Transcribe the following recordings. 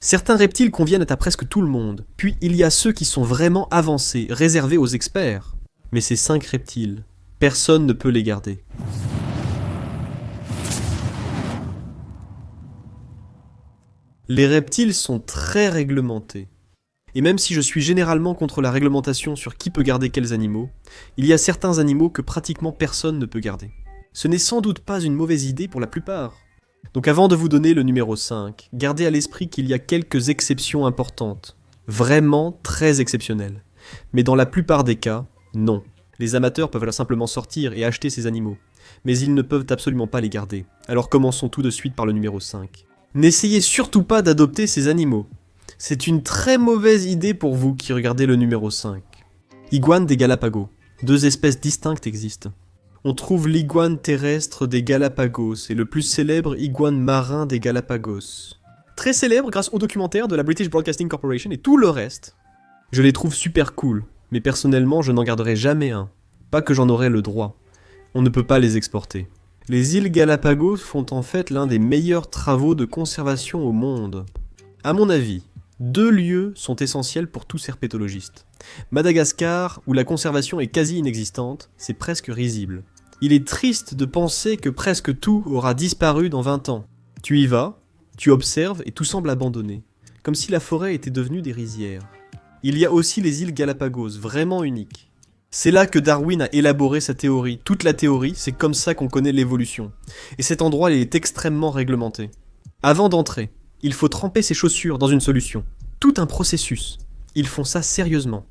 Certains reptiles conviennent à presque tout le monde, puis il y a ceux qui sont vraiment avancés, réservés aux experts. Mais ces 5 reptiles, personne ne peut les garder. Les reptiles sont très réglementés. Et même si je suis généralement contre la réglementation sur qui peut garder quels animaux, il y a certains animaux que pratiquement personne ne peut garder. Ce n'est sans doute pas une mauvaise idée pour la plupart. Donc avant de vous donner le numéro 5, gardez à l'esprit qu'il y a quelques exceptions importantes. Vraiment très exceptionnelles. Mais dans la plupart des cas, non. Les amateurs peuvent simplement sortir et acheter ces animaux. Mais ils ne peuvent absolument pas les garder. Alors commençons tout de suite par le numéro 5. N'essayez surtout pas d'adopter ces animaux. C'est une très mauvaise idée pour vous qui regardez le numéro 5. Iguane des Galapagos. 2 espèces distinctes existent. On trouve l'iguane terrestre des Galapagos et le plus célèbre iguane marin des Galapagos. Très célèbre grâce au documentaire de la British Broadcasting Corporation et tout le reste. Je les trouve super cool, mais personnellement je n'en garderai jamais un. Pas que j'en aurais le droit. On ne peut pas les exporter. Les îles Galapagos font en fait l'un des meilleurs travaux de conservation au monde. À mon avis, 2 lieux sont essentiels pour tout herpétologiste. Madagascar, où la conservation est quasi inexistante, c'est presque risible. Il est triste de penser que presque tout aura disparu dans 20 ans. Tu y vas, tu observes et tout semble abandonné, comme si la forêt était devenue des rizières. Il y a aussi les îles Galapagos, vraiment uniques. C'est là que Darwin a élaboré sa théorie. Toute la théorie, c'est comme ça qu'on connaît l'évolution. Et cet endroit, il est extrêmement réglementé. Avant d'entrer, il faut tremper ses chaussures dans une solution. Tout un processus. Ils font ça sérieusement.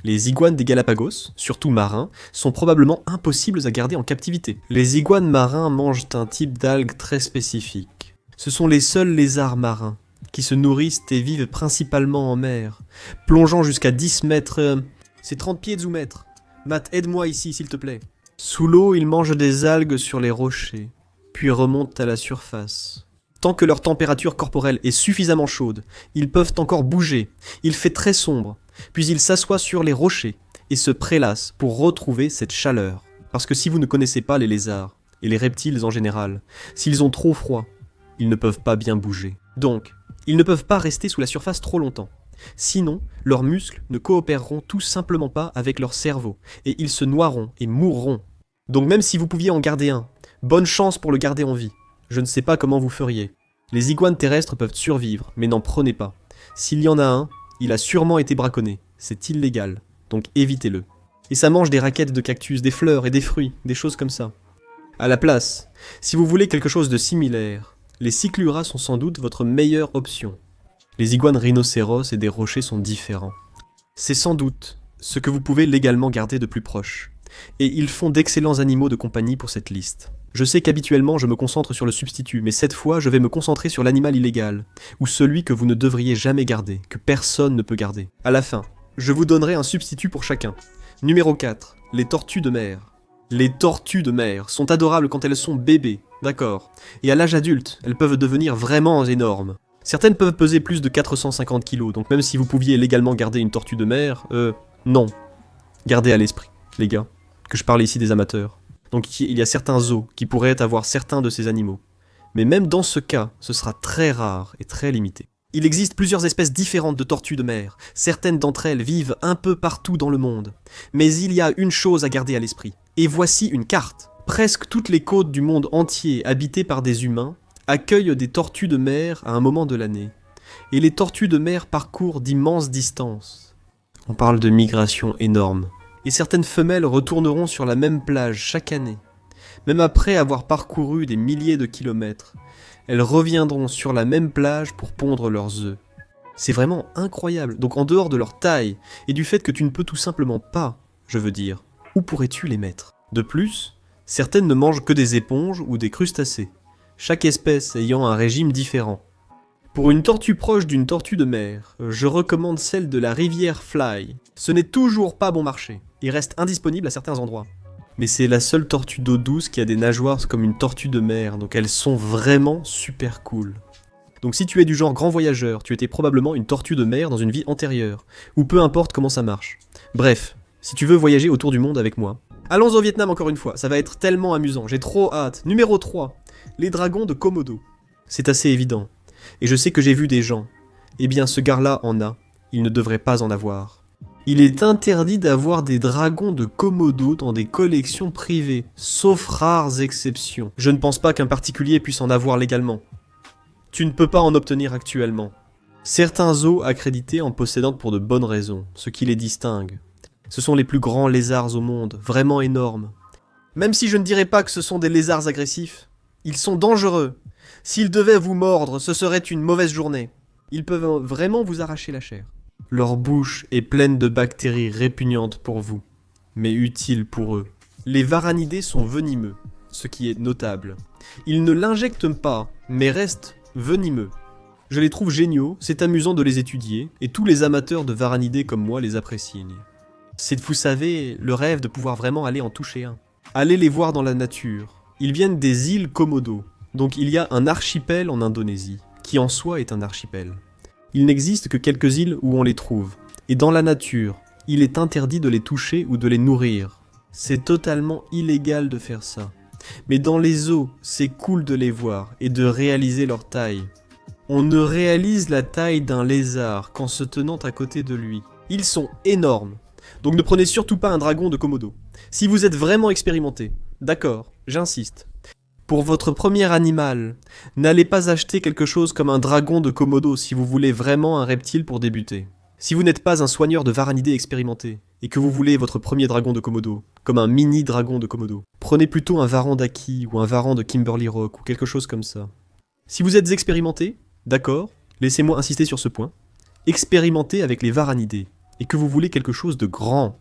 Les iguanes des Galapagos, surtout marins, sont probablement impossibles à garder en captivité. Les iguanes marins mangent un type d'algues très spécifique. Ce sont les seuls lézards marins, qui se nourrissent et vivent principalement en mer, plongeant jusqu'à 10 mètres... c'est 30 pieds ou mètres. Matt, aide-moi ici, s'il te plaît. Sous l'eau, ils mangent des algues sur les rochers, puis remontent à la surface. Tant que leur température corporelle est suffisamment chaude, ils peuvent encore bouger. Il fait très sombre, puis ils s'assoient sur les rochers et se prélassent pour retrouver cette chaleur. Parce que si vous ne connaissez pas les lézards, et les reptiles en général, s'ils ont trop froid, ils ne peuvent pas bien bouger. Donc, ils ne peuvent pas rester sous la surface trop longtemps. Sinon, leurs muscles ne coopéreront tout simplement pas avec leur cerveau, et ils se noieront et mourront. Donc même si vous pouviez en garder un, bonne chance pour le garder en vie. Je ne sais pas comment vous feriez. Les iguanes terrestres peuvent survivre, mais n'en prenez pas. S'il y en a un, il a sûrement été braconné. C'est illégal, donc évitez-le. Et ça mange des raquettes de cactus, des fleurs et des fruits, des choses comme ça. À la place, si vous voulez quelque chose de similaire, les cycluras sont sans doute votre meilleure option. Les iguanes rhinocéros et des rochers sont différents. C'est sans doute ce que vous pouvez légalement garder de plus proche. Et ils font d'excellents animaux de compagnie pour cette liste. Je sais qu'habituellement je me concentre sur le substitut, mais cette fois je vais me concentrer sur l'animal illégal, ou celui que vous ne devriez jamais garder, que personne ne peut garder. À la fin, je vous donnerai un substitut pour chacun. Numéro 4, les tortues de mer. Les tortues de mer sont adorables quand elles sont bébés, d'accord. Et à l'âge adulte, elles peuvent devenir vraiment énormes. Certaines peuvent peser plus de 450 kg, donc même si vous pouviez légalement garder une tortue de mer, non. Gardez à l'esprit, les gars, que je parle ici des amateurs. Donc il y a certains zoos qui pourraient avoir certains de ces animaux. Mais même dans ce cas, ce sera très rare et très limité. Il existe plusieurs espèces différentes de tortues de mer. Certaines d'entre elles vivent un peu partout dans le monde. Mais il y a une chose à garder à l'esprit. Et voici une carte. Presque toutes les côtes du monde entier habitées par des humains accueillent des tortues de mer à un moment de l'année. Et les tortues de mer parcourent d'immenses distances. On parle de migrations énormes. Et certaines femelles retourneront sur la même plage chaque année. Même après avoir parcouru des milliers de kilomètres, elles reviendront sur la même plage pour pondre leurs œufs. C'est vraiment incroyable. Donc en dehors de leur taille et du fait que tu ne peux tout simplement pas, je veux dire, où pourrais-tu les mettre? De plus, certaines ne mangent que des éponges ou des crustacés, chaque espèce ayant un régime différent. Pour une tortue proche d'une tortue de mer, je recommande celle de la rivière Fly. Ce n'est toujours pas bon marché, et reste indisponible à certains endroits. Mais c'est la seule tortue d'eau douce qui a des nageoires comme une tortue de mer, donc elles sont vraiment super cool. Donc si tu es du genre grand voyageur, tu étais probablement une tortue de mer dans une vie antérieure, ou peu importe comment ça marche. Bref, si tu veux voyager autour du monde avec moi. Allons au Vietnam encore une fois, ça va être tellement amusant, j'ai trop hâte. Numéro 3, les dragons de Komodo. C'est assez évident. Et je sais que j'ai vu des gens, Eh bien ce gars-là en a, il ne devrait pas en avoir. Il est interdit d'avoir des dragons de Komodo dans des collections privées, sauf rares exceptions. Je ne pense pas qu'un particulier puisse en avoir légalement. Tu ne peux pas en obtenir actuellement. Certains zoos accrédités en possèdent pour de bonnes raisons, ce qui les distingue. Ce sont les plus grands lézards au monde, vraiment énormes. Même si je ne dirais pas que ce sont des lézards agressifs, ils sont dangereux. S'ils devaient vous mordre, ce serait une mauvaise journée. Ils peuvent vraiment vous arracher la chair. Leur bouche est pleine de bactéries répugnantes pour vous, mais utiles pour eux. Les varanidés sont venimeux, ce qui est notable. Ils ne l'injectent pas, mais restent venimeux. Je les trouve géniaux, c'est amusant de les étudier, et tous les amateurs de varanidés comme moi les apprécient. C'est, vous savez, le rêve de pouvoir vraiment aller en toucher un. Allez les voir dans la nature. Ils viennent des îles Komodo, donc il y a un archipel en Indonésie, qui en soi est un archipel. Il n'existe que quelques îles où on les trouve, et dans la nature, il est interdit de les toucher ou de les nourrir. C'est totalement illégal de faire ça. Mais dans les eaux, c'est cool de les voir et de réaliser leur taille. On ne réalise la taille d'un lézard qu'en se tenant à côté de lui. Ils sont énormes, donc ne prenez surtout pas un dragon de Komodo. Si vous êtes vraiment expérimenté, d'accord, j'insiste. Pour votre premier animal, n'allez pas acheter quelque chose comme un dragon de Komodo si vous voulez vraiment un reptile pour débuter. Si vous n'êtes pas un soigneur de varanidés expérimenté, et que vous voulez votre premier dragon de Komodo, comme un mini dragon de Komodo, prenez plutôt un varan d'Aki ou un varan de Kimberly Rock ou quelque chose comme ça. Si vous êtes expérimenté, d'accord, laissez-moi insister sur ce point, expérimentez avec les varanidés, et que vous voulez quelque chose de grand.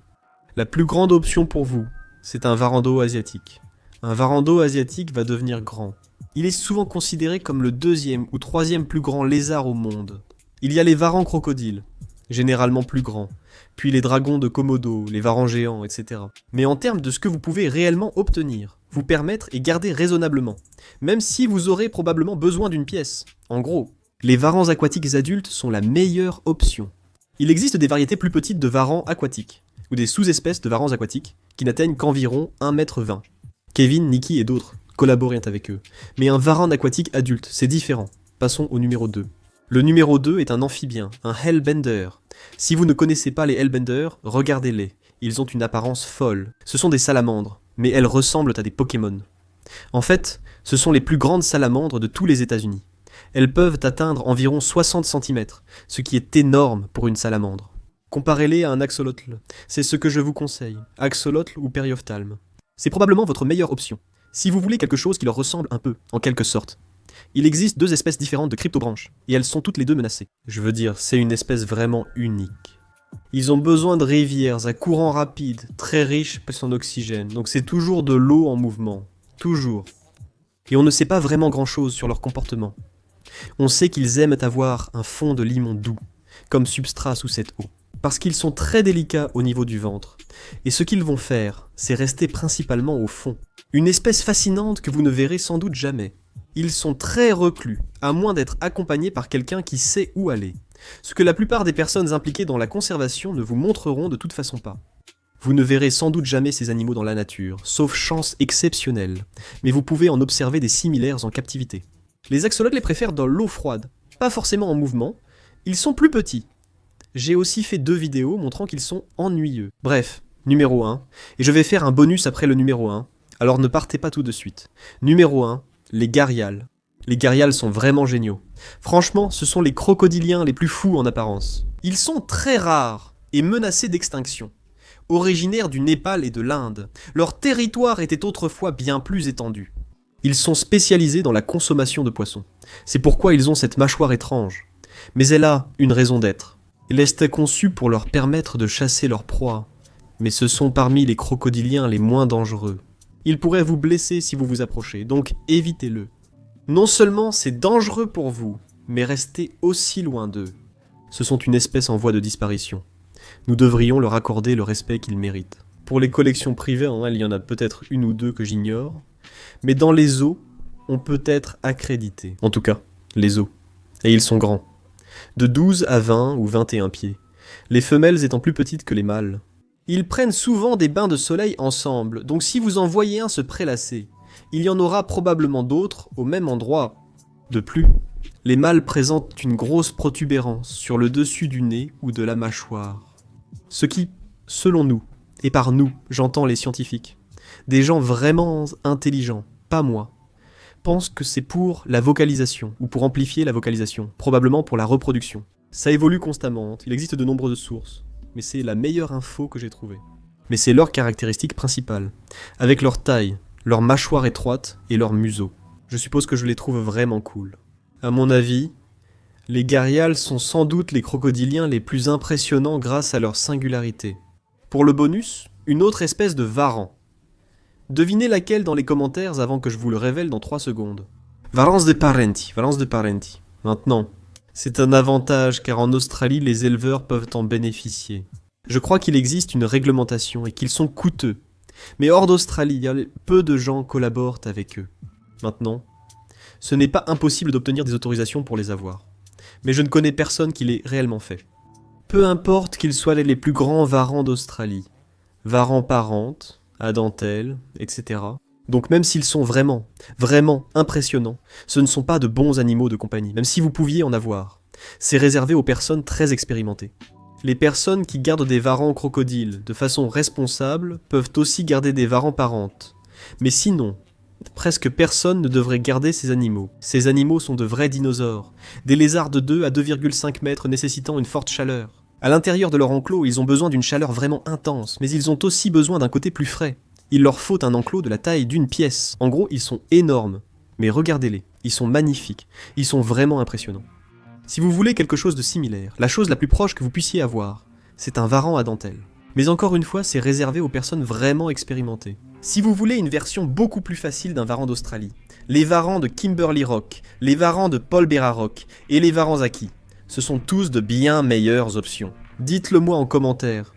La plus grande option pour vous, c'est un varando asiatique. Un varando asiatique va devenir grand. Il est souvent considéré comme le deuxième ou troisième plus grand lézard au monde. Il y a les varans crocodiles, généralement plus grands, puis les dragons de Komodo, les varans géants, etc. Mais en termes de ce que vous pouvez réellement obtenir, vous permettre et garder raisonnablement, même si vous aurez probablement besoin d'une pièce. En gros, les varans aquatiques adultes sont la meilleure option. Il existe des variétés plus petites de varans aquatiques, ou des sous-espèces de varans aquatiques, qui n'atteignent qu'environ 1,20 m. Kevin, Nikki et d'autres collaborent avec eux. Mais un varan aquatique adulte, c'est différent. Passons au numéro 2. Le numéro 2 est un amphibien, un hellbender. Si vous ne connaissez pas les hellbenders, regardez-les. Ils ont une apparence folle. Ce sont des salamandres, mais elles ressemblent à des Pokémon. En fait, ce sont les plus grandes salamandres de tous les États-Unis. Elles peuvent atteindre environ 60 cm, ce qui est énorme pour une salamandre. Comparez-les à un axolotl. C'est ce que je vous conseille. Axolotl ou périophthalme. C'est probablement votre meilleure option, si vous voulez quelque chose qui leur ressemble un peu, en quelque sorte. Il existe 2 espèces différentes de cryptobranches, et elles sont toutes les 2 menacées. Je veux dire, c'est une espèce vraiment unique. Ils ont besoin de rivières à courant rapide, très riches en oxygène, donc c'est toujours de l'eau en mouvement. Toujours. Et on ne sait pas vraiment grand-chose sur leur comportement. On sait qu'ils aiment avoir un fond de limon doux, comme substrat sous cette eau. Parce qu'ils sont très délicats au niveau du ventre. Et ce qu'ils vont faire, c'est rester principalement au fond. Une espèce fascinante que vous ne verrez sans doute jamais. Ils sont très reclus, à moins d'être accompagnés par quelqu'un qui sait où aller. Ce que la plupart des personnes impliquées dans la conservation ne vous montreront de toute façon pas. Vous ne verrez sans doute jamais ces animaux dans la nature, sauf chance exceptionnelle. Mais vous pouvez en observer des similaires en captivité. Les axolotls les préfèrent dans l'eau froide, pas forcément en mouvement. Ils sont plus petits. J'ai aussi fait 2 vidéos montrant qu'ils sont ennuyeux. Bref, numéro 1, et je vais faire un bonus après le numéro 1, alors ne partez pas tout de suite. Numéro 1, les gharials. Les gharials sont vraiment géniaux. Franchement, ce sont les crocodiliens les plus fous en apparence. Ils sont très rares et menacés d'extinction. Originaires du Népal et de l'Inde, leur territoire était autrefois bien plus étendu. Ils sont spécialisés dans la consommation de poissons. C'est pourquoi ils ont cette mâchoire étrange. Mais elle a une raison d'être. Elle était conçue pour leur permettre de chasser leur proie. Mais ce sont parmi les crocodiliens les moins dangereux. Ils pourraient vous blesser si vous vous approchez, donc évitez-le. Non seulement c'est dangereux pour vous, mais restez aussi loin d'eux. Ce sont une espèce en voie de disparition. Nous devrions leur accorder le respect qu'ils méritent. Pour les collections privées, il y en a peut-être 1 ou 2 que j'ignore, mais dans les zoos, on peut être accrédité. En tout cas, les zoos. Et ils sont grands. De 12 à 20 ou 21 pieds, les femelles étant plus petites que les mâles. Ils prennent souvent des bains de soleil ensemble, donc si vous en voyez un se prélasser, il y en aura probablement d'autres au même endroit. De plus, Les mâles présentent une grosse protubérance sur le dessus du nez ou de la mâchoire. Ce qui, selon nous, et par nous, j'entends les scientifiques, des gens vraiment intelligents, pas moi, pensent que c'est pour la vocalisation, ou pour amplifier la vocalisation, probablement pour la reproduction. Ça évolue constamment, il existe de nombreuses sources, mais c'est la meilleure info que j'ai trouvée. Mais c'est leur caractéristique principale, avec leur taille, leur mâchoire étroite et leur museau. Je suppose que je les trouve vraiment cool. À mon avis, les gharials sont sans doute les crocodiliens les plus impressionnants grâce à leur singularité. Pour le bonus, une autre espèce de varan. Devinez laquelle dans les commentaires avant que je vous le révèle dans 3 secondes. Varans de Parenti. Maintenant, c'est un avantage car en Australie, les éleveurs peuvent en bénéficier. Je crois qu'il existe une réglementation et qu'ils sont coûteux. Mais hors d'Australie, peu de gens collaborent avec eux. Maintenant, ce n'est pas impossible d'obtenir des autorisations pour les avoir. Mais je ne connais personne qui l'ait réellement fait. Peu importe qu'ils soient les plus grands varans d'Australie. Varans parentes, à dentelle, etc. Donc même s'ils sont vraiment impressionnants, ce ne sont pas de bons animaux de compagnie, même si vous pouviez en avoir. C'est réservé aux personnes très expérimentées. Les personnes qui gardent des varans crocodiles de façon responsable peuvent aussi garder des varans parentes. Mais sinon, presque personne ne devrait garder ces animaux. Ces animaux sont de vrais dinosaures, des lézards de 2 à 2,5 mètres nécessitant une forte chaleur. À l'intérieur de leur enclos, ils ont besoin d'une chaleur vraiment intense, mais ils ont aussi besoin d'un côté plus frais. Il leur faut un enclos de la taille d'une pièce. En gros, ils sont énormes. Mais regardez-les, ils sont magnifiques, ils sont vraiment impressionnants. Si vous voulez quelque chose de similaire, la chose la plus proche que vous puissiez avoir, c'est un varan à dentelle. Mais encore une fois, c'est réservé aux personnes vraiment expérimentées. Si vous voulez une version beaucoup plus facile d'un varan d'Australie, les varans de Kimberley Rock, les varans de Paul Bearer Rock et les varans Zaki, ce sont tous de bien meilleures options. Dites-le moi en commentaire.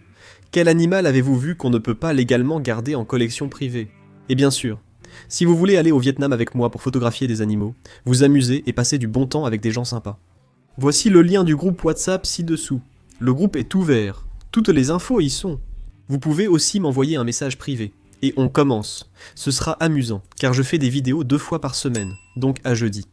Quel animal avez-vous vu qu'on ne peut pas légalement garder en collection privée? Et bien sûr, si vous voulez aller au Vietnam avec moi pour photographier des animaux, vous amuser et passer du bon temps avec des gens sympas. Voici le lien du groupe WhatsApp ci-dessous. Le groupe est ouvert, toutes les infos y sont. Vous pouvez aussi m'envoyer un message privé. Et on commence. Ce sera amusant, car je fais des vidéos 2 fois par semaine, donc à jeudi.